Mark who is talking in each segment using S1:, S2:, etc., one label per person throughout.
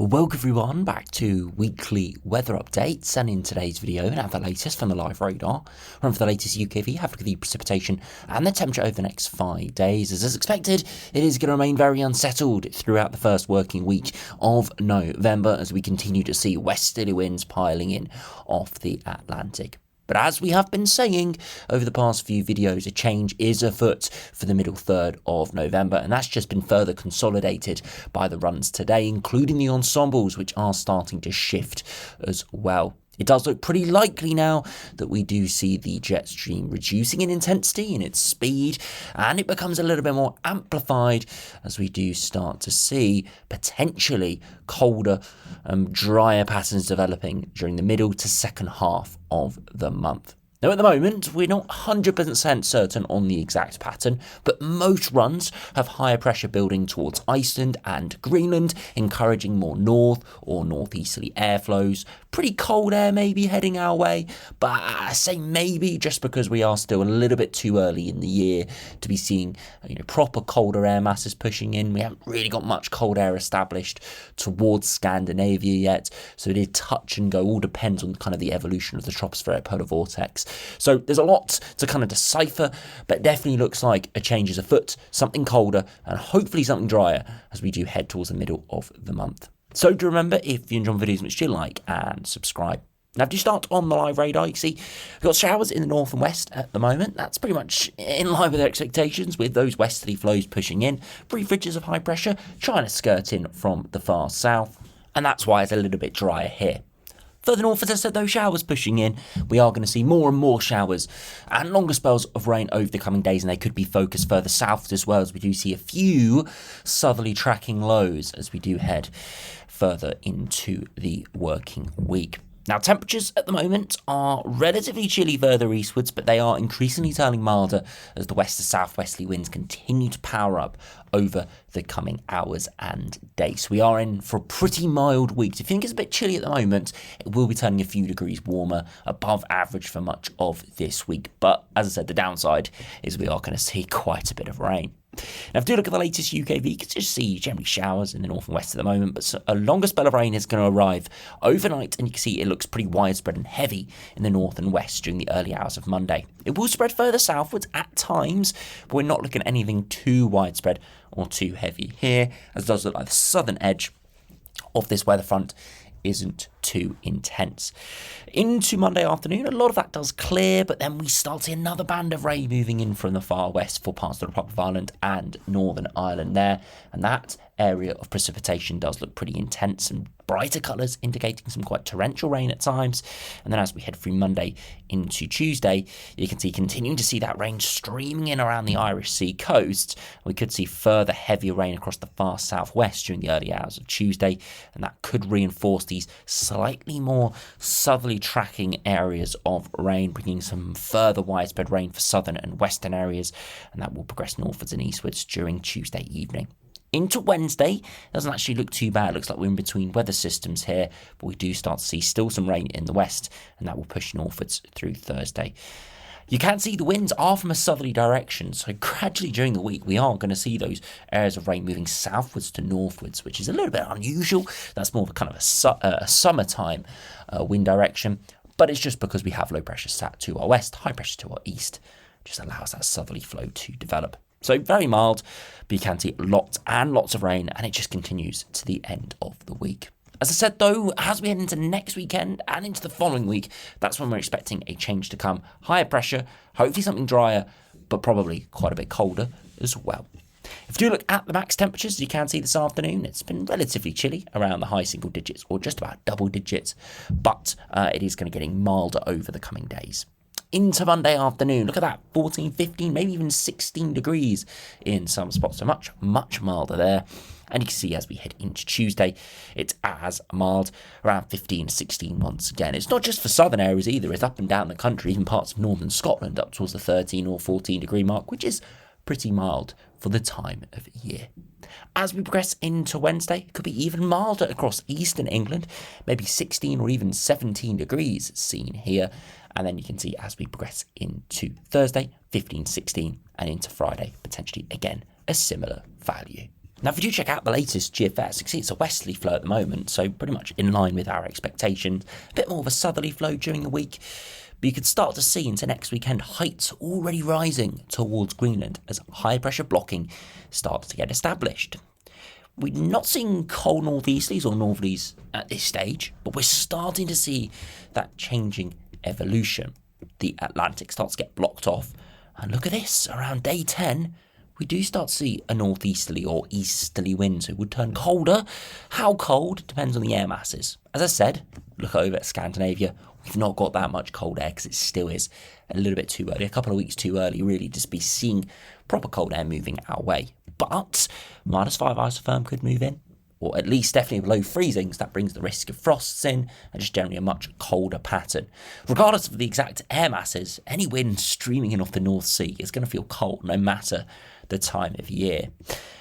S1: Welcome everyone back to weekly weather updates, and in today's video we have the latest from the live radar. Run for the latest UKV, have a look at the precipitation and the temperature over the next 5 days. As expected, it is going to remain very unsettled throughout the first working week of November as we continue to see westerly winds piling in off the Atlantic. But as we have been saying over the past few videos, a change is afoot for the middle third of November, and that's just been further consolidated by the runs today, including the ensembles, which are starting to shift as well. It does look pretty likely now that we do see the jet stream reducing in intensity and its speed, and it becomes a little bit more amplified as we do start to see potentially colder and drier patterns developing during the middle to second half of the month. Now at the moment, we're not 100% certain on the exact pattern, but most runs have higher pressure building towards Iceland and Greenland, encouraging more north or northeasterly airflows. Pretty cold air maybe heading our way, but I say maybe just because we are still a little bit too early in the year to be seeing proper colder air masses pushing in. We haven't really got much cold air established towards Scandinavia yet, so it is touch and go. All depends on kind of the evolution of the tropospheric polar vortex. So there's a lot to kind of decipher, but it definitely looks like a change is afoot, something colder and hopefully something drier as we do head towards the middle of the month. So do remember, if you enjoy videos, which you like and subscribe. Now, if you start on the live radar, you see we've got showers in the north and west at the moment. That's pretty much in line with our expectations, with those westerly flows pushing in. Brief ridges of high pressure trying to skirt in from the far south, and that's why it's a little bit drier here. Further north, as I said, those showers pushing in, we are going to see more and more showers and longer spells of rain over the coming days, and they could be focused further south as well, as we do see a few southerly tracking lows as we do head further into the working week. Now, temperatures at the moment are relatively chilly further eastwards, but they are increasingly turning milder as the west to southwesterly winds continue to power up over the coming hours and days. We are in for a pretty mild week. If you think it's a bit chilly at the moment, it will be turning a few degrees warmer, above average for much of this week. But as I said, the downside is we are going to see quite a bit of rain. Now, if you do look at the latest UKV, you can just see generally showers in the north and west at the moment, but a longer spell of rain is going to arrive overnight, and you can see it looks pretty widespread and heavy in the north and west during the early hours of Monday. It will spread further southwards at times, but we're not looking at anything too widespread or too heavy here, as it does look like the southern edge of this weather front isn't too intense. Into Monday afternoon, a lot of that does clear, but then we start seeing another band of rain moving in from the far west for parts of the Republic of Ireland and Northern Ireland there, and that area of precipitation does look pretty intense and brighter colours, indicating some quite torrential rain at times. And then as we head through Monday into Tuesday, you can see continuing to see that rain streaming in around the Irish Sea coast. We could see further heavier rain across the far southwest during the early hours of Tuesday, and that could reinforce these slightly more southerly tracking areas of rain, bringing some further widespread rain for southern and western areas, and that will progress northwards and eastwards during Tuesday evening. Into Wednesday, doesn't actually look too bad. It looks like we're in between weather systems here, but we do start to see still some rain in the west, and that will push northwards through Thursday. You can see the winds are from a southerly direction, so gradually during the week we are going to see those areas of rain moving southwards to northwards, which is a little bit unusual. That's more of a kind of a summertime wind direction, but it's just because we have low pressure sat to our west, high pressure to our east, just allows that southerly flow to develop. So very mild, but you can see lots and lots of rain, and it just continues to the end of the week. As I said though, as we head into next weekend and into the following week, that's when we're expecting a change to come. Higher pressure, hopefully something drier, but probably quite a bit colder as well. If you do look at the max temperatures, you can see this afternoon, it's been relatively chilly around the high single digits or just about double digits, but it is going to be getting milder over the coming days. Into Monday afternoon, look at that, 14, 15, maybe even 16 degrees in some spots, so much milder there. And you can see as we head into Tuesday, it's as mild, around 15, 16 once again. It's not just for southern areas either, it's up and down the country, even parts of northern Scotland up towards the 13 or 14 degree mark, which is pretty mild for the time of year. As we progress into Wednesday, it could be even milder across eastern England, maybe 16 or even 17 degrees seen here. And then you can see as we progress into Thursday, 15, 16, and into Friday, potentially again a similar value. Now, if you do check out the latest GFS, you can see it's a westerly flow at the moment, so pretty much in line with our expectations. A bit more of a southerly flow during the week, but you could start to see into next weekend heights already rising towards Greenland as high pressure blocking starts to get established. We're not seeing cold northeasterlies or northerlies at this stage, but we're starting to see that changing evolution. The Atlantic starts to get blocked off, and look at this, around day 10, we do start to see a northeasterly or easterly wind, so it would turn colder. How cold depends on the air masses. As I said, look over at Scandinavia, we've not got that much cold air because it still is a little bit too early, a couple of weeks too early really, just be seeing proper cold air moving our way. But -5 isotherm could move in, or at least definitely below freezing, so that brings the risk of frosts in, and just generally a much colder pattern. Regardless of the exact air masses, any wind streaming in off the North Sea is going to feel cold no matter the time of year.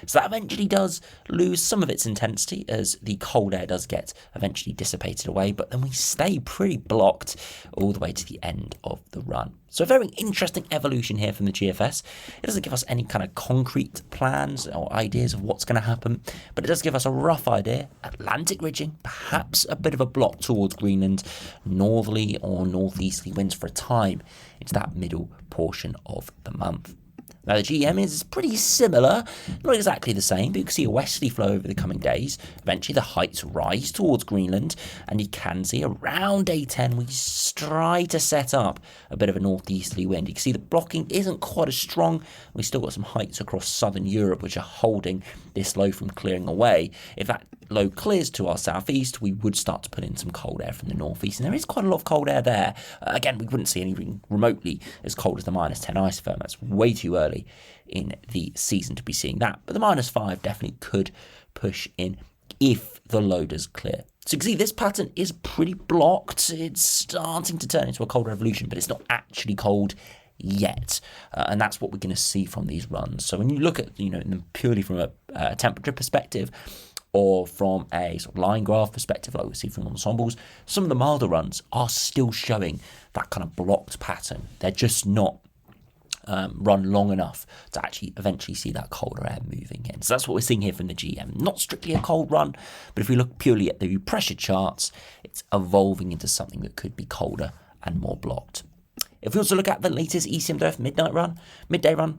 S1: So that eventually does lose some of its intensity as the cold air does get eventually dissipated away, but then we stay pretty blocked all the way to the end of the run. So a very interesting evolution here from the GFS. It doesn't give us any kind of concrete plans or ideas of what's going to happen, but it does give us a rough idea. Atlantic ridging, perhaps a bit of a block towards Greenland, northerly or northeasterly winds for a time into that middle portion of the month. Now the GM is pretty similar, not exactly the same, but you can see a westerly flow over the coming days. Eventually the heights rise towards Greenland, and you can see around day 10 we try to set up a bit of a northeasterly wind. You can see the blocking isn't quite as strong. We've still got some heights across southern Europe which are holding this low from clearing away. If that low clears to our southeast, we would start to put in some cold air from the northeast, and there is quite a lot of cold air there. Again, we wouldn't see anything remotely as cold as the -10 isotherm. That's way too early in the season to be seeing that, but the -5 definitely could push in if the low does clear. So you can see this pattern is pretty blocked. It's starting to turn into a cold revolution, but it's not actually cold yet, and that's what we're going to see from these runs. So when you look at, purely from a temperature perspective, or from a sort of line graph perspective, like we see from ensembles, some of the milder runs are still showing that kind of blocked pattern. They're just not run long enough to actually eventually see that colder air moving in. So that's what we're seeing here from the GM. Not strictly a cold run, but if we look purely at the pressure charts, it's evolving into something that could be colder and more blocked. If we also look at the latest ECMWF midday run,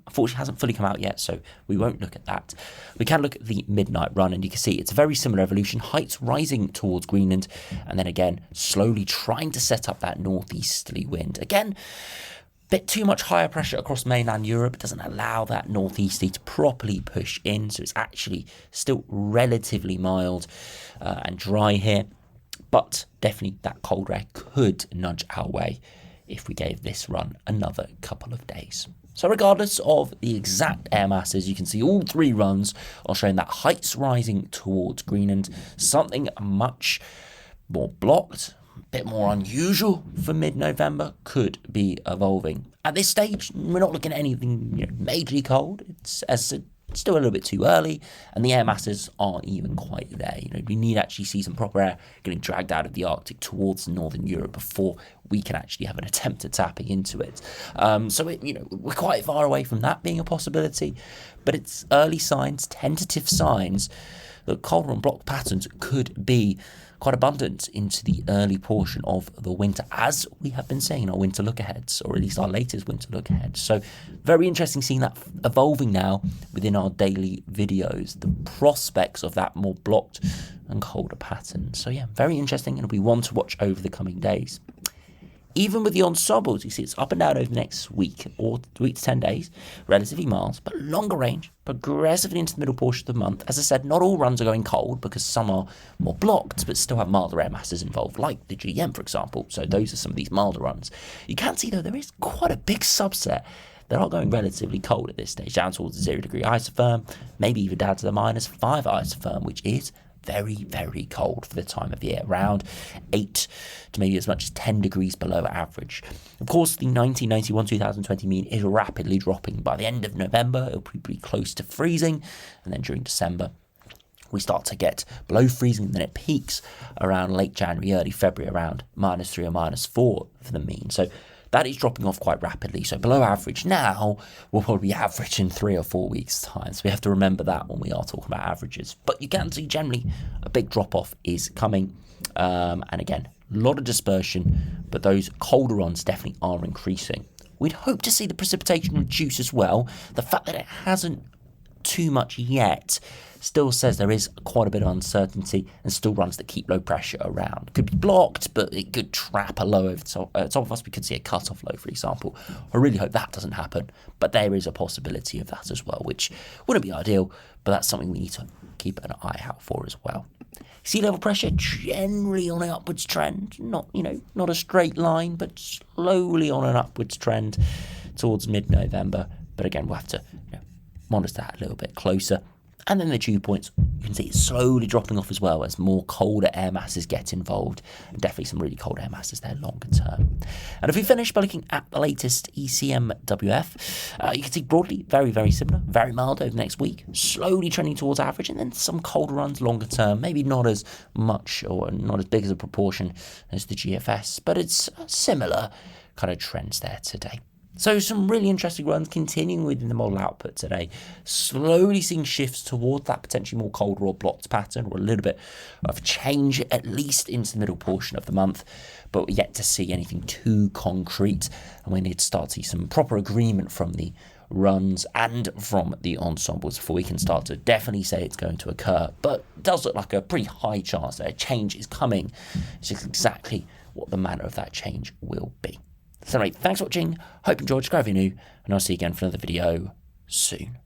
S1: unfortunately hasn't fully come out yet, so we won't look at that. We can look at the midnight run, and you can see it's a very similar evolution. Heights rising towards Greenland, and then again, slowly trying to set up that northeasterly wind. Again, bit too much higher pressure across mainland Europe. It doesn't allow that northeasterly to properly push in, so it's actually still relatively mild and dry here. But definitely that cold air could nudge our way if we gave this run another couple of days. So regardless of the exact air masses, you can see all three runs are showing that heights rising towards Greenland, something much more blocked, a bit more unusual for mid-November, could be evolving. At this stage, we're not looking at anything majorly cold. It's still a little bit too early, and the air masses aren't even quite there. We need to actually see some proper air getting dragged out of the Arctic towards northern Europe before we can actually have an attempt at tapping into it. So we're quite far away from that being a possibility, but it's early signs, tentative signs that colder and blocked patterns could be quite abundant into the early portion of the winter, as we have been saying in our winter look-aheads, or at least our latest winter look-ahead. So very interesting seeing that evolving now within our daily videos, the prospects of that more blocked and colder pattern. So yeah, very interesting, and it'll be one to watch over the coming days. Even with the ensembles, you see it's up and down over the next week or week to 10 days, relatively mild, but longer range, progressively into the middle portion of the month. As I said, not all runs are going cold because some are more blocked, but still have milder air masses involved, like the GM, for example. So those are some of these milder runs. You can see, though, there is quite a big subset that are going relatively cold at this stage, down towards the 0 degree isotherm, maybe even down to the -5 isotherm, which is very, very cold for the time of year, around 8 to maybe as much as 10 degrees below average. Of course, the 1991-2020 mean is rapidly dropping. By the end of November, it'll be close to freezing, and then during December, we start to get below freezing, and then it peaks around late January, early February, around -3 or -4 for the mean. So that is dropping off quite rapidly. So below average now will probably be average in 3 or 4 weeks' time. So we have to remember that when we are talking about averages. But you can see generally a big drop-off is coming. And again, a lot of dispersion, but those colder runs definitely are increasing. We'd hope to see the precipitation reduce as well. The fact that it hasn't too much yet still says there is quite a bit of uncertainty and still runs that keep low pressure around. Could be blocked, but it could trap a low over top of us. We could see a cut-off low, for example. I really hope that doesn't happen, but there is a possibility of that as well, which wouldn't be ideal, but that's something we need to keep an eye out for as well. Sea level pressure generally on an upwards trend, not a straight line, but slowly on an upwards trend towards mid-November. But again, we'll have to monitor that a little bit closer. And then the dew points, you can see it's slowly dropping off as well as more colder air masses get involved. And definitely some really cold air masses there longer term. And if we finish by looking at the latest ECMWF, you can see broadly very, very similar, very mild over the next week, slowly trending towards average, and then some colder runs longer term, maybe not as much or not as big as a proportion as the GFS, but it's similar kind of trends there today. So some really interesting runs continuing within the model output today, slowly seeing shifts toward that potentially more colder or blocked pattern, or a little bit of change at least into the middle portion of the month, but we're yet to see anything too concrete, and we need to start to see some proper agreement from the runs and from the ensembles before we can start to definitely say it's going to occur. But it does look like a pretty high chance that a change is coming. It's just exactly what the manner of that change will be. So anyway, thanks for watching, hope you enjoyed, subscribe if you're new, and I'll see you again for another video soon.